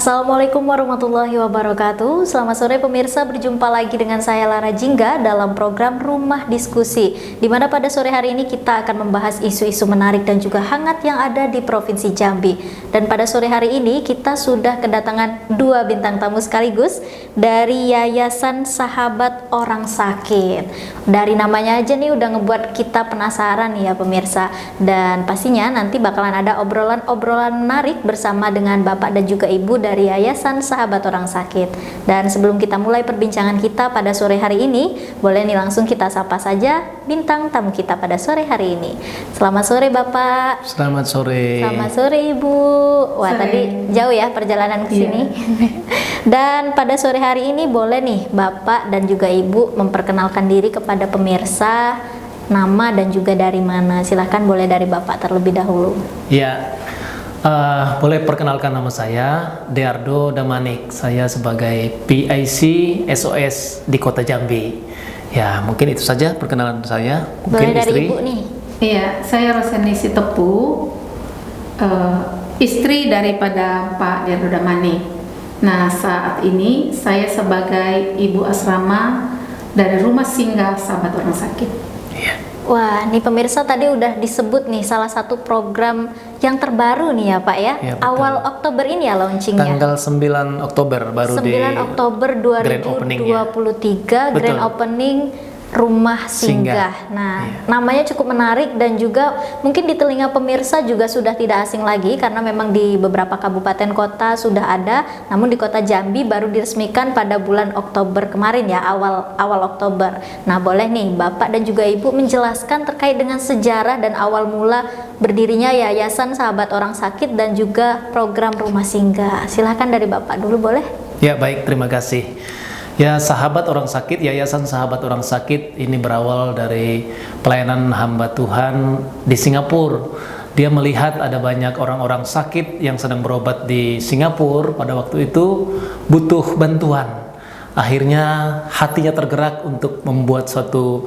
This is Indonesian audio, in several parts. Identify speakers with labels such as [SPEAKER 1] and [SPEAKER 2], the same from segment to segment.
[SPEAKER 1] Assalamualaikum warahmatullahi wabarakatuh. Selamat sore pemirsa, berjumpa lagi dengan saya Lara Jingga dalam program Rumah Diskusi, di mana pada sore hari ini kita akan membahas isu-isu menarik dan juga hangat yang ada di Provinsi Jambi. Dan pada sore hari ini kita sudah kedatangan dua bintang tamu sekaligus dari Yayasan Sahabat Orang Sakit. Dari namanya aja nih udah ngebuat kita penasaran ya pemirsa. Dan pastinya nanti bakalan ada obrolan-obrolan menarik bersama dengan Bapak dan juga Ibu dari Yayasan Sahabat Orang Sakit. Dan sebelum kita mulai perbincangan kita pada sore hari ini, boleh nih langsung kita sapa saja bintang tamu kita pada sore hari ini. Selamat sore Bapak.
[SPEAKER 2] Selamat sore.
[SPEAKER 1] Selamat sore Ibu. Wah,
[SPEAKER 3] sore.
[SPEAKER 1] tadi jauh ya perjalanan ke sini. Dan pada sore hari ini boleh nih Bapak dan juga Ibu memperkenalkan diri kepada pemirsa, nama dan juga dari mana. Silahkan, boleh dari Bapak terlebih dahulu.
[SPEAKER 2] Ya, boleh perkenalkan nama saya Deardo Damanik. Saya sebagai PIC SOS di Kota Jambi. Ya, mungkin itu saja perkenalan saya. Mungkin
[SPEAKER 1] Boleh dari
[SPEAKER 2] istri.
[SPEAKER 1] Ibu nih.
[SPEAKER 3] Iya, saya Roseni Sitepu, istri daripada Pak Deardo Damanik. Nah, saat ini saya sebagai ibu asrama dari Rumah Singgah Sahabat Orang Sakit.
[SPEAKER 2] Iya.
[SPEAKER 1] Wah, nih pemirsa tadi udah disebut nih salah satu program yang terbaru nih ya Pak ya.
[SPEAKER 2] Ya, betul.
[SPEAKER 1] Awal Oktober ini ya launchingnya.
[SPEAKER 2] Tanggal 9 Oktober baru
[SPEAKER 1] 9
[SPEAKER 2] di
[SPEAKER 1] Oktober
[SPEAKER 2] grand opening-nya.
[SPEAKER 1] 2023 grand
[SPEAKER 2] Betul.
[SPEAKER 1] opening Rumah Singgah.
[SPEAKER 2] Singgah.
[SPEAKER 1] Nah,
[SPEAKER 2] Iya.
[SPEAKER 1] namanya cukup menarik dan juga mungkin di telinga pemirsa juga sudah tidak asing lagi karena memang di beberapa kabupaten kota sudah ada, namun di Kota Jambi baru diresmikan pada bulan Oktober kemarin ya, awal Oktober. Nah, boleh nih Bapak dan juga Ibu menjelaskan terkait dengan sejarah dan awal mula berdirinya Yayasan Sahabat Orang Sakit dan juga program Rumah Singgah. Silahkan dari Bapak dulu boleh?
[SPEAKER 2] Ya, baik, terima kasih. Ya, Sahabat Orang Sakit, Yayasan Sahabat Orang Sakit ini berawal dari pelayanan hamba Tuhan di Singapura. Dia melihat ada banyak orang-orang sakit yang sedang berobat di Singapura pada waktu itu butuh bantuan. Akhirnya hatinya tergerak untuk membuat suatu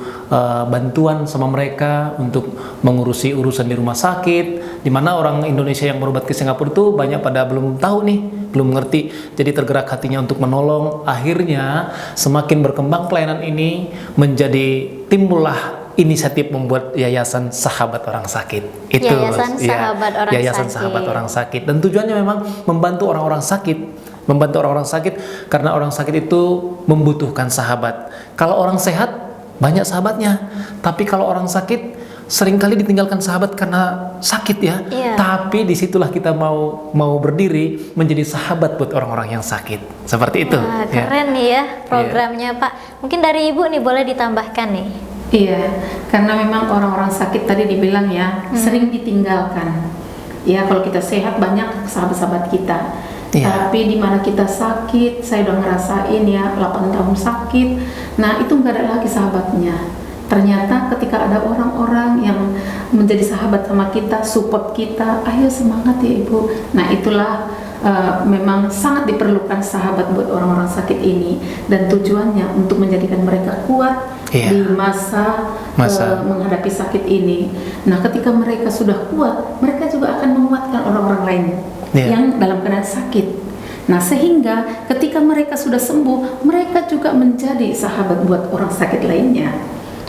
[SPEAKER 2] bantuan sama mereka untuk mengurusi urusan di rumah sakit, di mana orang Indonesia yang berobat ke Singapura itu banyak pada belum tahu nih, belum ngerti, jadi tergerak hatinya untuk menolong. Akhirnya semakin berkembang pelayanan ini, menjadi timbullah inisiatif membuat Yayasan Sahabat Orang Sakit. Itu
[SPEAKER 1] Yayasan Sahabat Orang
[SPEAKER 2] Yayasan
[SPEAKER 1] Sakit.
[SPEAKER 2] Sahabat Orang Sakit, dan tujuannya memang membantu orang-orang sakit. Membantu orang-orang sakit karena orang sakit itu membutuhkan sahabat. Kalau orang sehat banyak sahabatnya, tapi kalau orang sakit seringkali ditinggalkan sahabat karena sakit ya.
[SPEAKER 1] Iya.
[SPEAKER 2] Tapi disitulah kita mau berdiri menjadi sahabat buat orang-orang yang sakit. Seperti itu.
[SPEAKER 1] Wah,
[SPEAKER 2] Ya.
[SPEAKER 1] keren nih ya programnya Pak. Mungkin dari Ibu nih boleh ditambahkan nih.
[SPEAKER 3] Iya, karena memang orang-orang sakit tadi dibilang ya, sering ditinggalkan. Ya, kalau kita sehat banyak sahabat-sahabat kita.
[SPEAKER 2] Iya.
[SPEAKER 3] Tapi di mana kita sakit, saya udah ngerasain ya 8 tahun sakit. Nah, itu nggak ada lagi sahabatnya. Ternyata ketika ada orang-orang yang menjadi sahabat sama kita, support kita, ayo semangat ya Ibu. Nah, itulah memang sangat diperlukan sahabat buat orang-orang sakit ini, dan tujuannya untuk menjadikan mereka kuat
[SPEAKER 2] Iya.
[SPEAKER 3] di masa menghadapi sakit ini. Nah, ketika mereka sudah kuat, mereka juga akan menguatkan orang-orang lain yang dalam keadaan sakit. Nah, sehingga ketika mereka sudah sembuh, mereka juga menjadi sahabat buat orang sakit lainnya.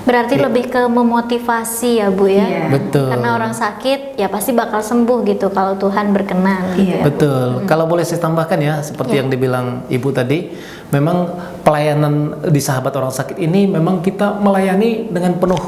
[SPEAKER 1] Berarti lebih ke memotivasi ya Bu ya.
[SPEAKER 3] Iya.
[SPEAKER 2] Betul.
[SPEAKER 1] Karena orang sakit ya pasti bakal sembuh gitu kalau Tuhan berkenan gitu
[SPEAKER 3] Iya.
[SPEAKER 1] ya.
[SPEAKER 2] Betul. Kalau boleh saya tambahkan ya, seperti
[SPEAKER 1] Ya.
[SPEAKER 2] yang dibilang Ibu tadi, memang pelayanan di Sahabat Orang Sakit ini memang kita melayani dengan penuh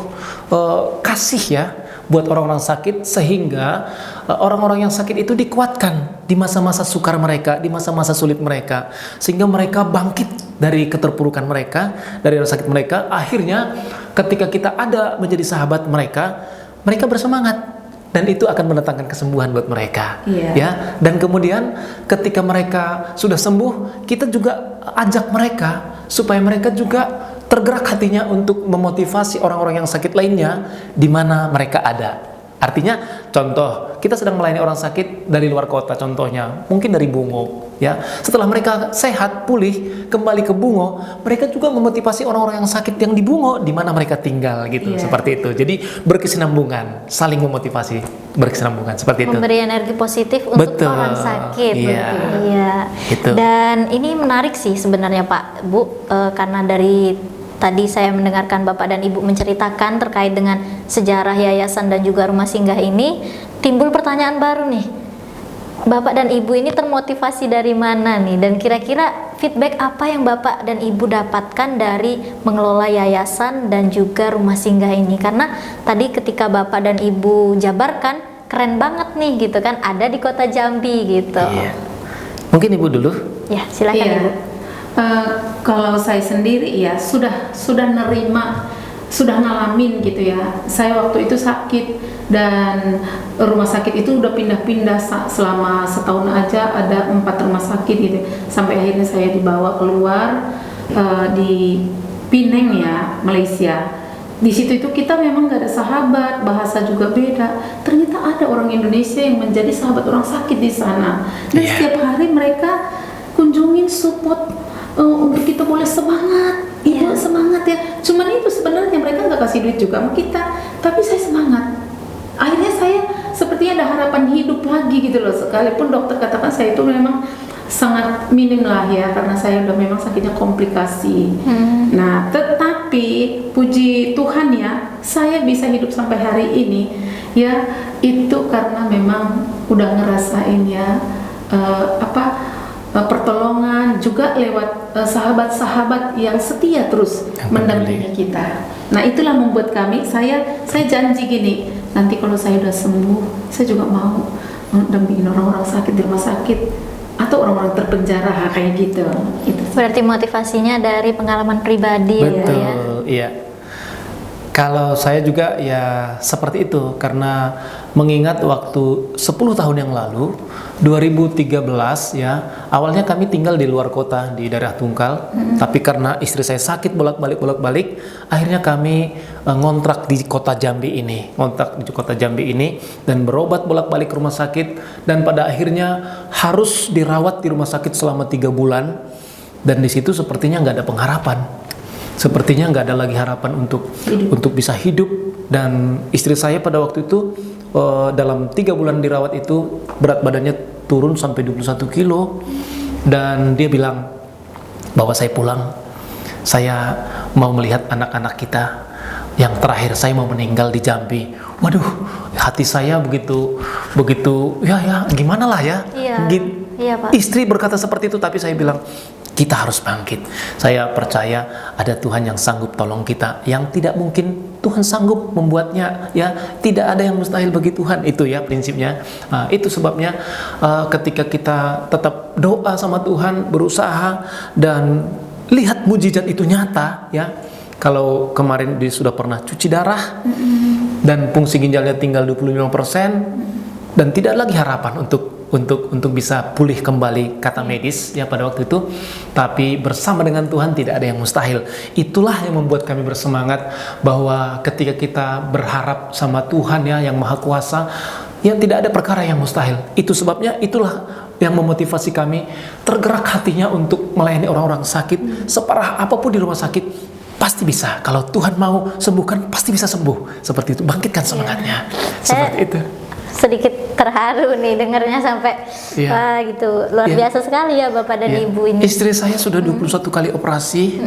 [SPEAKER 2] kasih ya buat orang-orang sakit, sehingga orang-orang yang sakit itu dikuatkan di masa-masa sukar mereka, di masa-masa sulit mereka, sehingga mereka bangkit dari keterpurukan mereka, dari rasa sakit mereka. Akhirnya ketika kita ada menjadi sahabat mereka, mereka bersemangat. Dan itu akan mendatangkan kesembuhan buat mereka.
[SPEAKER 3] Iya.
[SPEAKER 2] Ya. Dan kemudian ketika mereka sudah sembuh, kita juga ajak mereka supaya mereka juga tergerak hatinya untuk memotivasi orang-orang yang sakit lainnya di mana mereka ada. Artinya, contoh, kita sedang melayani orang sakit dari luar kota, contohnya, mungkin dari Bungo, ya. Setelah mereka sehat, pulih, kembali ke Bungo, mereka juga memotivasi orang-orang yang sakit yang di Bungo, di mana mereka tinggal, gitu, seperti itu. Jadi berkesinambungan, saling memotivasi, berkesinambungan, seperti itu.
[SPEAKER 1] Memberi energi positif untuk orang sakit. Iya.
[SPEAKER 2] Gitu.
[SPEAKER 1] Dan ini menarik sih sebenarnya Pak, Bu, karena dari tadi saya mendengarkan Bapak dan Ibu menceritakan terkait dengan sejarah yayasan dan juga rumah singgah ini, timbul pertanyaan baru nih. Bapak dan Ibu ini termotivasi dari mana nih? Dan kira-kira feedback apa yang Bapak dan Ibu dapatkan dari mengelola yayasan dan juga rumah singgah ini? Karena tadi ketika Bapak dan Ibu jabarkan, keren banget nih gitu kan, ada di kota Jambi gitu.
[SPEAKER 2] Iya. Mungkin Ibu dulu.
[SPEAKER 1] Ya, silakan Ibu.
[SPEAKER 3] Kalau saya sendiri ya sudah nerima, sudah ngalamin gitu ya. Saya waktu itu sakit dan rumah sakit itu udah pindah-pindah selama setahun aja, ada 4 rumah sakit gitu. Sampai akhirnya saya dibawa keluar di Penang ya, Malaysia. Di situ itu kita memang gak ada sahabat, bahasa juga beda. Ternyata ada orang Indonesia yang menjadi sahabat orang sakit di sana. Dan setiap hari mereka kunjungin, support untuk kita boleh semangat, Ibu semangat ya. Cuman itu sebenarnya mereka nggak kasih duit juga sama kita, tapi saya semangat. Akhirnya saya sepertinya ada harapan hidup lagi gitu loh. Sekalipun dokter katakan saya itu memang sangat minim lah ya, karena saya udah memang sakitnya komplikasi. Nah, tetapi puji Tuhan ya, saya bisa hidup sampai hari ini ya, itu karena memang udah ngerasain ya pertolongan juga lewat sahabat-sahabat yang setia terus mendampingi kita. Nah, itulah membuat saya janji gini, nanti kalau saya udah sembuh, saya juga mau mendampingin orang-orang sakit di rumah sakit atau orang-orang terpenjara kayak gitu. Itu.
[SPEAKER 1] Berarti motivasinya dari pengalaman pribadi.
[SPEAKER 2] Betul,
[SPEAKER 1] ya.
[SPEAKER 2] Iya. Kalau saya juga ya seperti itu, karena mengingat waktu 10 tahun yang lalu, 2013 ya, awalnya kami tinggal di luar kota di daerah Tungkal, tapi karena istri saya sakit bolak-balik, akhirnya kami ngontrak di kota Jambi ini, dan berobat bolak-balik ke rumah sakit, dan pada akhirnya harus dirawat di rumah sakit selama 3 bulan, dan di situ sepertinya nggak ada pengharapan. Sepertinya nggak ada lagi harapan untuk bisa hidup, dan istri saya pada waktu itu dalam 3 bulan dirawat itu berat badannya turun sampai 21 kilo, dan dia bilang bahwa saya pulang, saya mau melihat anak-anak kita, yang terakhir saya mau meninggal di Jambi. Waduh, hati saya begitu ya gimana lah ya.
[SPEAKER 1] Iya, Pak.
[SPEAKER 2] Istri berkata seperti itu, tapi saya bilang kita harus bangkit. Saya percaya ada Tuhan yang sanggup tolong kita, yang tidak mungkin Tuhan sanggup membuatnya ya, tidak ada yang mustahil bagi Tuhan, itu ya prinsipnya. Itu sebabnya ketika kita tetap doa sama Tuhan, berusaha dan lihat mujizat itu nyata ya. Kalau kemarin dia sudah pernah cuci darah dan fungsi ginjalnya tinggal 25% dan tidak lagi harapan untuk bisa pulih kembali, kata medis ya pada waktu itu, tapi bersama dengan Tuhan tidak ada yang mustahil. Itulah yang membuat kami bersemangat bahwa ketika kita berharap sama Tuhan ya yang Maha Kuasa, ya tidak ada perkara yang mustahil. Itu sebabnya itulah yang memotivasi kami tergerak hatinya untuk melayani orang-orang sakit. Separah apapun di rumah sakit pasti bisa. Kalau Tuhan mau sembuhkan, pasti bisa sembuh. Seperti itu, bangkitkan semangatnya. Seperti itu.
[SPEAKER 1] Sedikit terharu nih dengarnya sampai wah gitu, luar biasa sekali ya Bapak dan Ibu ini.
[SPEAKER 2] Istri saya sudah 21 kali operasi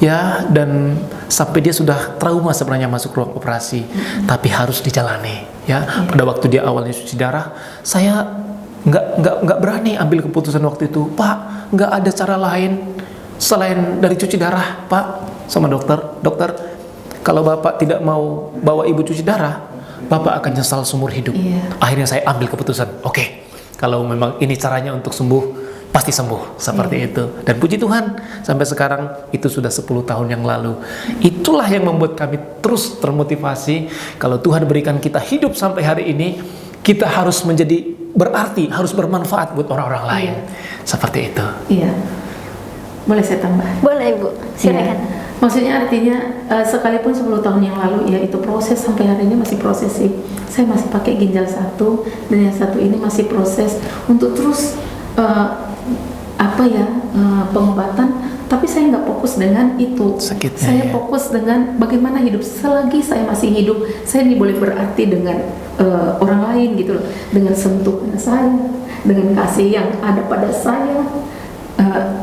[SPEAKER 2] ya, dan sampai dia sudah trauma sebenarnya masuk ruang operasi, tapi harus dijalani ya. Pada waktu dia awalnya cuci darah, saya nggak berani ambil keputusan waktu itu. Pak, nggak ada cara lain selain dari cuci darah, Pak, sama dokter, kalau Bapak tidak mau bawa Ibu cuci darah, Bapak akan nyesal seumur hidup. Akhirnya saya ambil keputusan, oke, kalau memang ini caranya untuk sembuh, pasti sembuh, seperti itu. Dan puji Tuhan, sampai sekarang itu sudah 10 tahun yang lalu. Itulah yang membuat kami terus termotivasi. Kalau Tuhan berikan kita hidup sampai hari ini, kita harus menjadi berarti, harus bermanfaat buat orang-orang lain. Seperti itu.
[SPEAKER 3] Iya. Boleh saya tambah?
[SPEAKER 1] Boleh, Ibu, silakan.
[SPEAKER 3] Maksudnya artinya sekalipun 10 tahun yang lalu ya itu proses, sampai hari ini masih proses sih. Saya masih pakai ginjal satu dan yang satu ini masih proses untuk terus pengobatan. Tapi saya nggak fokus dengan itu.
[SPEAKER 2] Sakitnya,
[SPEAKER 3] saya
[SPEAKER 2] ya.
[SPEAKER 3] fokus dengan bagaimana hidup selagi saya masih hidup. Saya ini boleh berarti dengan orang lain gitu loh, dengan sentuhan saya, dengan kasih yang ada pada saya.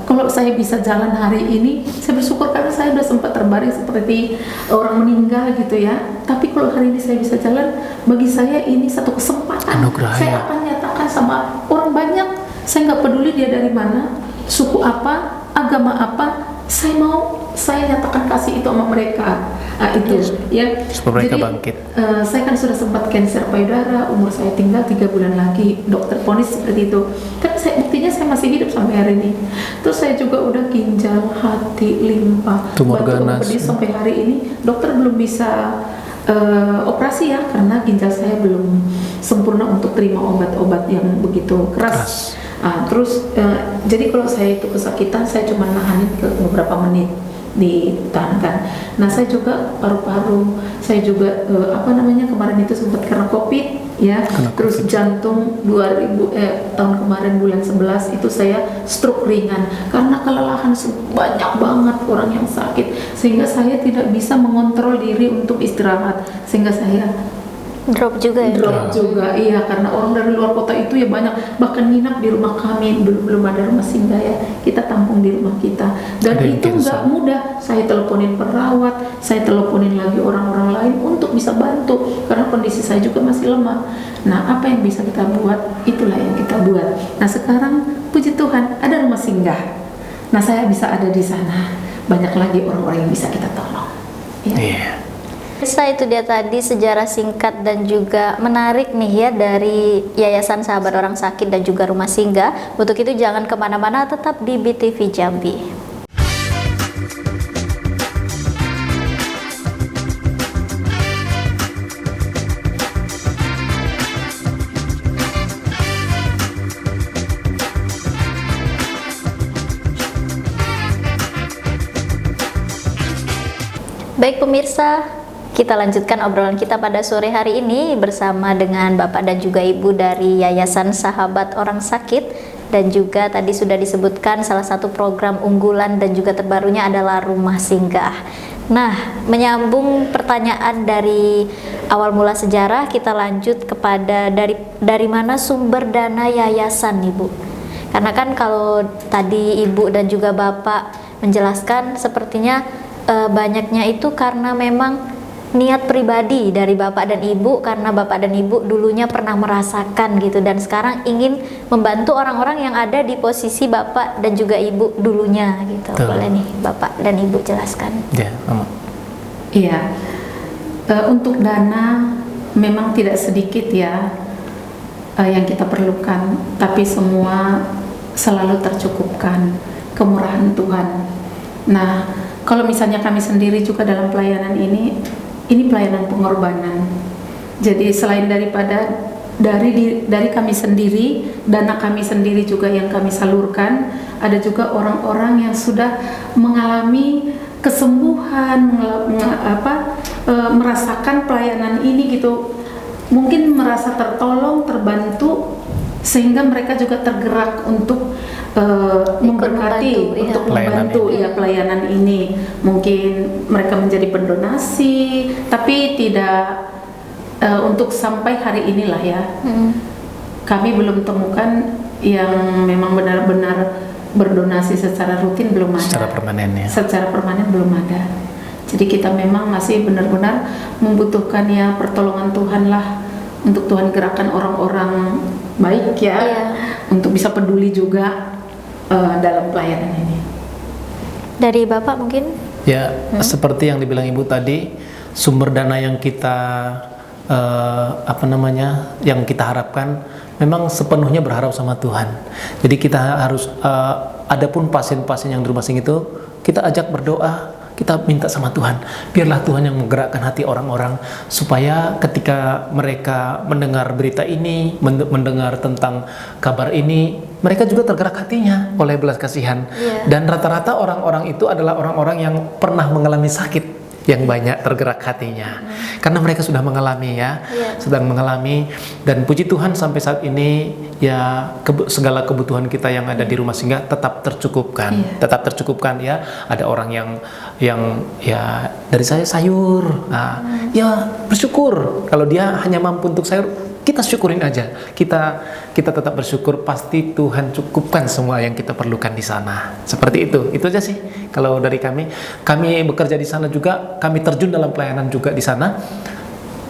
[SPEAKER 3] Kalau saya bisa jalan hari ini, saya bersyukur karena saya sudah sempat terbaring seperti orang meninggal gitu ya. Tapi kalau hari ini saya bisa jalan, bagi saya ini satu kesempatan.
[SPEAKER 2] Anugerah,
[SPEAKER 3] Saya
[SPEAKER 2] ya.
[SPEAKER 3] akan nyatakan sama orang banyak. Saya nggak peduli dia dari mana, suku apa, agama apa. Saya nyatakan kasih itu sama mereka. Itu ya.
[SPEAKER 2] Supaya mereka
[SPEAKER 3] Jadi,
[SPEAKER 2] bangkit.
[SPEAKER 3] saya kan sudah sempat kanker payudara, umur saya tinggal 3 bulan lagi, dokter vonis seperti itu. Tapi buktinya saya masih hidup sampai hari ini. Terus saya juga udah ginjal, hati, limpa,
[SPEAKER 2] Tumor
[SPEAKER 3] batu
[SPEAKER 2] ganas.
[SPEAKER 3] empedu sampai hari ini. Dokter belum bisa operasi ya, karena ginjal saya belum sempurna untuk terima obat-obat yang begitu keras. Jadi kalau saya itu kesakitan, saya cuma nahanin ke beberapa menit, ditahankan. Nah, saya juga paru-paru, saya juga kemarin itu sempat kena COVID ya. Terus jantung tahun kemarin bulan 11 itu saya stroke ringan karena kelelahan, banyak banget orang yang sakit sehingga saya tidak bisa mengontrol diri untuk istirahat, sehingga saya
[SPEAKER 1] Drop juga ya?
[SPEAKER 3] drop juga, iya, karena orang dari luar kota itu ya banyak, bahkan nginap di rumah kami, belum ada rumah singgah ya, kita tampung di rumah kita, dan
[SPEAKER 2] Ada yang
[SPEAKER 3] itu nggak
[SPEAKER 2] cancel.
[SPEAKER 3] mudah. Saya teleponin perawat, saya teleponin lagi orang-orang lain untuk bisa bantu, karena kondisi saya juga masih lemah. Nah, apa yang bisa kita buat, itulah yang kita buat. Nah, sekarang puji Tuhan ada rumah singgah, nah saya bisa ada di sana, banyak lagi orang-orang yang bisa kita tolong ya.
[SPEAKER 2] Iya.
[SPEAKER 1] Pemirsa, itu dia tadi sejarah singkat dan juga menarik nih ya dari Yayasan Sahabat Orang Sakit dan juga Rumah Singgah. Untuk itu jangan kemana-mana, tetap di BTV Jambi. Baik pemirsa, kita lanjutkan obrolan kita pada sore hari ini bersama dengan Bapak dan juga Ibu dari Yayasan Sahabat Orang Sakit, dan juga tadi sudah disebutkan salah satu program unggulan dan juga terbarunya adalah Rumah Singgah. Nah, menyambung pertanyaan dari awal mula sejarah, kita lanjut kepada dari mana sumber dana yayasan, Ibu? Karena kan kalau tadi Ibu dan juga Bapak menjelaskan sepertinya banyaknya itu karena memang niat pribadi dari Bapak dan Ibu, karena Bapak dan Ibu dulunya pernah merasakan gitu, dan sekarang ingin membantu orang-orang yang ada di posisi Bapak dan juga Ibu dulunya gitu.
[SPEAKER 2] Betul.
[SPEAKER 1] Boleh nih Bapak dan Ibu jelaskan.
[SPEAKER 2] Ya, Mama.
[SPEAKER 3] Iya, untuk dana memang tidak sedikit ya yang kita perlukan, tapi semua selalu tercukupkan, kemurahan Tuhan. Nah, kalau misalnya kami sendiri juga dalam pelayanan ini pelayanan pengorbanan. Jadi selain daripada dari kami sendiri, dana kami sendiri juga yang kami salurkan, ada juga orang-orang yang sudah mengalami kesembuhan, merasakan pelayanan ini gitu, mungkin merasa tertolong, terbantu, sehingga mereka juga tergerak untuk memberkati,
[SPEAKER 1] membantu,
[SPEAKER 3] untuk
[SPEAKER 2] iya.
[SPEAKER 3] membantu pelayanan ini. Mungkin mereka menjadi pendonasi, tapi tidak untuk sampai hari inilah ya. Kami belum temukan yang memang benar-benar berdonasi secara rutin, belum ada.
[SPEAKER 2] Secara permanen ya.
[SPEAKER 3] Secara permanen belum ada. Jadi kita memang masih benar-benar membutuhkan ya pertolongan Tuhan lah, untuk Tuhan gerakkan orang-orang baik ya,
[SPEAKER 1] Iya.
[SPEAKER 3] untuk bisa peduli juga dalam pelayanan ini.
[SPEAKER 1] Dari Bapak mungkin?
[SPEAKER 2] Ya, seperti yang dibilang Ibu tadi, sumber dana yang kita yang kita harapkan memang sepenuhnya berharap sama Tuhan. Jadi kita harus adapun pasien-pasien yang di rumah singgah itu kita ajak berdoa, kita minta sama Tuhan, biarlah Tuhan yang menggerakkan hati orang-orang supaya ketika mereka mendengar berita ini, mendengar tentang kabar ini, mereka juga tergerak hatinya oleh belas kasihan. Dan rata-rata orang-orang itu adalah orang-orang yang pernah mengalami sakit, yang banyak tergerak hatinya karena mereka sudah mengalami sedang mengalami. Dan puji Tuhan sampai saat ini ya segala kebutuhan kita yang ada di rumah singgah tetap tercukupkan, tetap tercukupkan ya. Ada orang yang ya dari saya sayur, ya bersyukur. Kalau dia hanya mampu untuk sayur, kita syukurin aja. Kita tetap bersyukur, pasti Tuhan cukupkan semua yang kita perlukan di sana. Seperti itu aja sih. Kalau dari kami bekerja di sana juga, kami terjun dalam pelayanan juga di sana.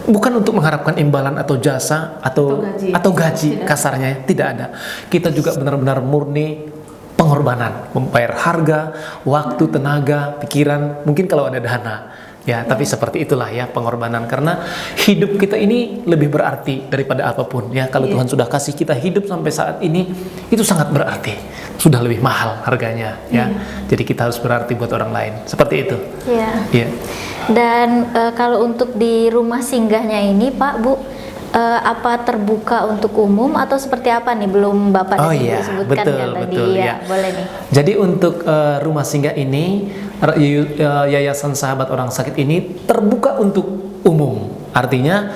[SPEAKER 2] Bukan untuk mengharapkan imbalan atau jasa atau gaji kasarnya, tidak ada. Kita juga benar-benar murni pengorbanan, membayar harga, waktu, tenaga, pikiran, mungkin kalau ada dana. Ya, tapi seperti itulah ya pengorbanan, karena hidup kita ini lebih berarti daripada apapun ya. Kalau Tuhan sudah kasih kita hidup sampai saat ini, itu sangat berarti, sudah lebih mahal harganya ya. Jadi kita harus berarti buat orang lain, seperti itu. Iya.
[SPEAKER 1] Dan kalau untuk di rumah singgahnya ini Pak, Bu, apa terbuka untuk umum atau seperti apa nih? Belum Bapak tadi sebutkan
[SPEAKER 2] betul,
[SPEAKER 1] tadi ya. Boleh nih.
[SPEAKER 2] Jadi untuk rumah singgah ini, Yayasan Sahabat Orang Sakit ini terbuka untuk umum. Artinya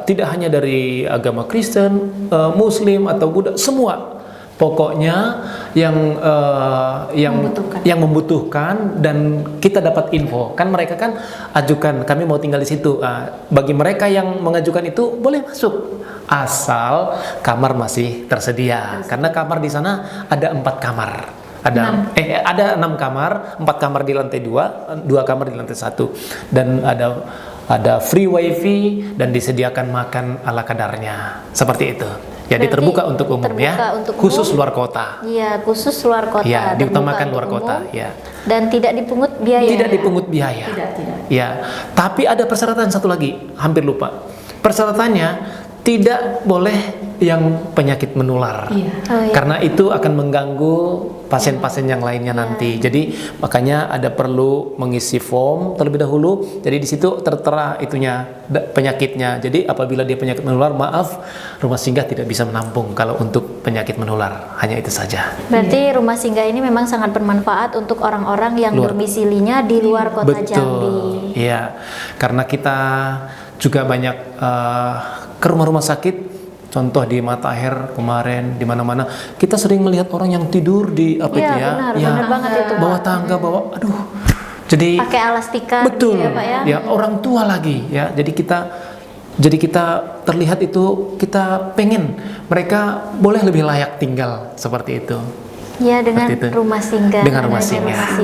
[SPEAKER 2] tidak hanya dari agama Kristen, Muslim atau Buddha, semua. Pokoknya yang membutuhkan dan kita dapat info. Kan mereka kan ajukan, kami mau tinggal di situ. Bagi mereka yang mengajukan itu boleh masuk, asal kamar masih tersedia. Karena kamar di sana ada 4 kamar. Ada 6 kamar, 4 kamar di lantai 2 kamar di lantai 1, dan ada free wifi dan disediakan makan ala kadarnya, seperti itu. Jadi terbuka untuk umum khusus luar kota. Iya, khusus luar kota. Ya, diutamakan luar kota. Ya.
[SPEAKER 1] Dan tidak dipungut biaya.
[SPEAKER 2] Tidak dipungut biaya.
[SPEAKER 3] Tidak.
[SPEAKER 2] Ya, tapi ada persyaratan satu lagi, hampir lupa. Persyaratannya tidak boleh yang penyakit menular, karena itu akan mengganggu pasien-pasien yang lainnya nanti. Jadi makanya ada perlu mengisi form terlebih dahulu. Jadi di situ tertera itunya penyakitnya. Jadi apabila dia penyakit menular, maaf, rumah singgah tidak bisa menampung kalau untuk penyakit menular. Hanya itu saja.
[SPEAKER 1] Berarti rumah singgah ini memang sangat bermanfaat untuk orang-orang yang domisilinya di luar kota Jambi.
[SPEAKER 2] Iya, karena kita juga banyak ke rumah-rumah sakit. Contoh di Mata Air kemarin, di mana-mana kita sering melihat orang yang tidur di
[SPEAKER 1] benar banget itu,
[SPEAKER 2] bawah tangga, aduh. Jadi
[SPEAKER 1] pakai alas tikar,
[SPEAKER 2] betul,
[SPEAKER 1] ya Pak ya.
[SPEAKER 2] Ya orang tua lagi ya. Jadi kita terlihat itu, kita pengen mereka boleh lebih layak tinggal seperti itu.
[SPEAKER 1] Ya, dengan rumah singgah.
[SPEAKER 2] Dengan rumah singgah.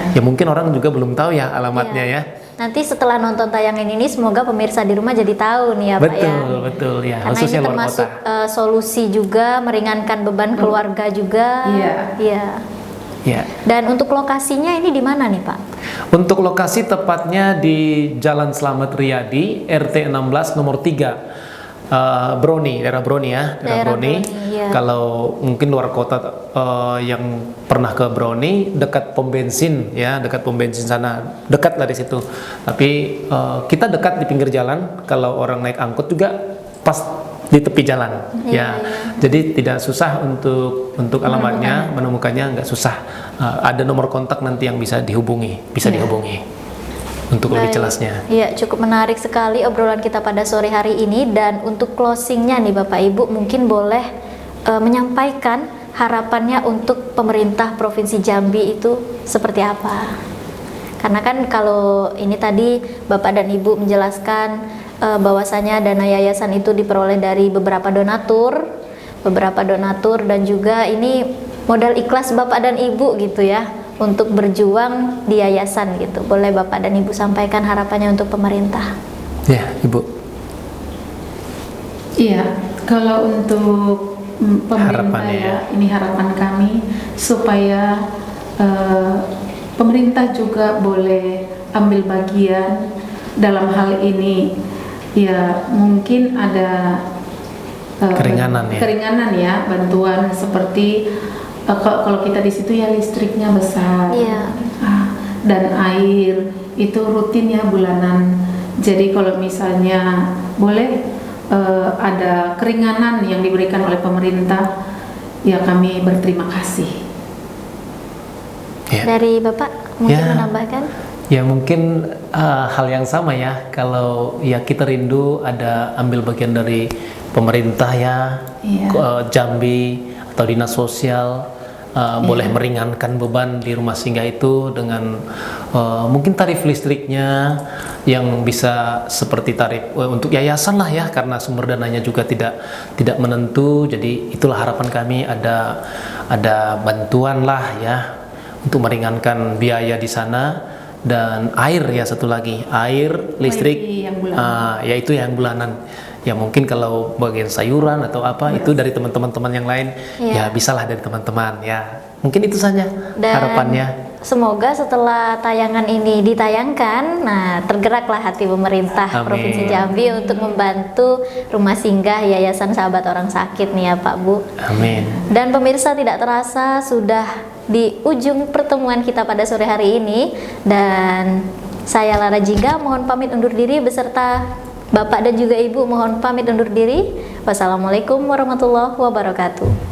[SPEAKER 2] Ya mungkin orang juga belum tahu ya alamatnya ya.
[SPEAKER 1] Nanti setelah nonton tayangan ini, semoga pemirsa di rumah jadi tahu nih ya Pak ya.
[SPEAKER 2] Betul ya.
[SPEAKER 1] Karena ini termasuk solusi juga, meringankan beban keluarga juga. Iya. Dan untuk lokasinya ini di mana nih Pak?
[SPEAKER 2] Untuk lokasi tepatnya di Jalan Slamet Riyadi, RT 16 nomor 3. Broni, daerah Broni ya, daerah Broni. Kalau mungkin luar kota yang pernah ke Broni, dekat pom bensin ya, dekat pom bensin sana, dekat dari situ. Tapi kita dekat di pinggir jalan. Kalau orang naik angkot juga pas di tepi jalan, Jadi tidak susah untuk alamatnya, menemukannya nggak susah. Ada nomor kontak nanti yang bisa dihubungi, dihubungi. Untuk lebih jelasnya.
[SPEAKER 1] Iya, cukup menarik sekali obrolan kita pada sore hari ini. Dan untuk closingnya nih Bapak Ibu, mungkin boleh menyampaikan harapannya untuk pemerintah Provinsi Jambi itu seperti apa? Karena kan kalau ini tadi Bapak dan Ibu menjelaskan bahwasanya dana yayasan itu diperoleh dari beberapa donatur dan juga ini modal ikhlas Bapak dan Ibu gitu ya, untuk berjuang di yayasan gitu. Boleh Bapak dan Ibu sampaikan harapannya untuk pemerintah.
[SPEAKER 2] Ya, Ibu.
[SPEAKER 3] Iya, kalau untuk pemerintah ini harapan kami supaya pemerintah juga boleh ambil bagian dalam hal ini. Ya, mungkin ada keringanan ya, bantuan seperti kalau kita di situ ya listriknya besar. dan air itu rutin ya bulanan. Jadi kalau misalnya boleh ada keringanan yang diberikan oleh pemerintah, ya kami berterima kasih.
[SPEAKER 2] Ya.
[SPEAKER 1] Dari Bapak mungkin
[SPEAKER 2] Ya.
[SPEAKER 1] menambahkan?
[SPEAKER 2] Ya mungkin hal yang sama ya, kalau ya kita rindu ada ambil bagian dari pemerintah ya,
[SPEAKER 3] Iya.
[SPEAKER 2] Jambi atau dinas sosial boleh meringankan beban di rumah singgah itu dengan mungkin tarif listriknya yang bisa seperti tarif untuk yayasan lah ya, karena sumber dananya juga tidak menentu. Jadi itulah harapan kami, ada bantuan lah ya untuk meringankan biaya di sana. Dan air ya, satu lagi air listrik,
[SPEAKER 3] yang bulanan.
[SPEAKER 2] yaitu yang bulanan. Ya mungkin kalau bagian sayuran atau apa itu dari teman-teman yang lain, ya bisalah dari teman-teman ya. Mungkin itu saja
[SPEAKER 1] Dan
[SPEAKER 2] harapannya.
[SPEAKER 1] semoga setelah tayangan ini ditayangkan, nah tergeraklah hati pemerintah
[SPEAKER 2] Amin.
[SPEAKER 1] Provinsi Jambi untuk membantu rumah singgah Yayasan Sahabat Orang Sakit nih ya Pak Bu.
[SPEAKER 2] Amin.
[SPEAKER 1] Dan pemirsa, tidak terasa sudah di ujung pertemuan kita pada sore hari ini, dan saya Lara Jingga mohon pamit undur diri beserta Bapak dan juga Ibu mohon pamit undur diri. Wassalamualaikum warahmatullahi wabarakatuh.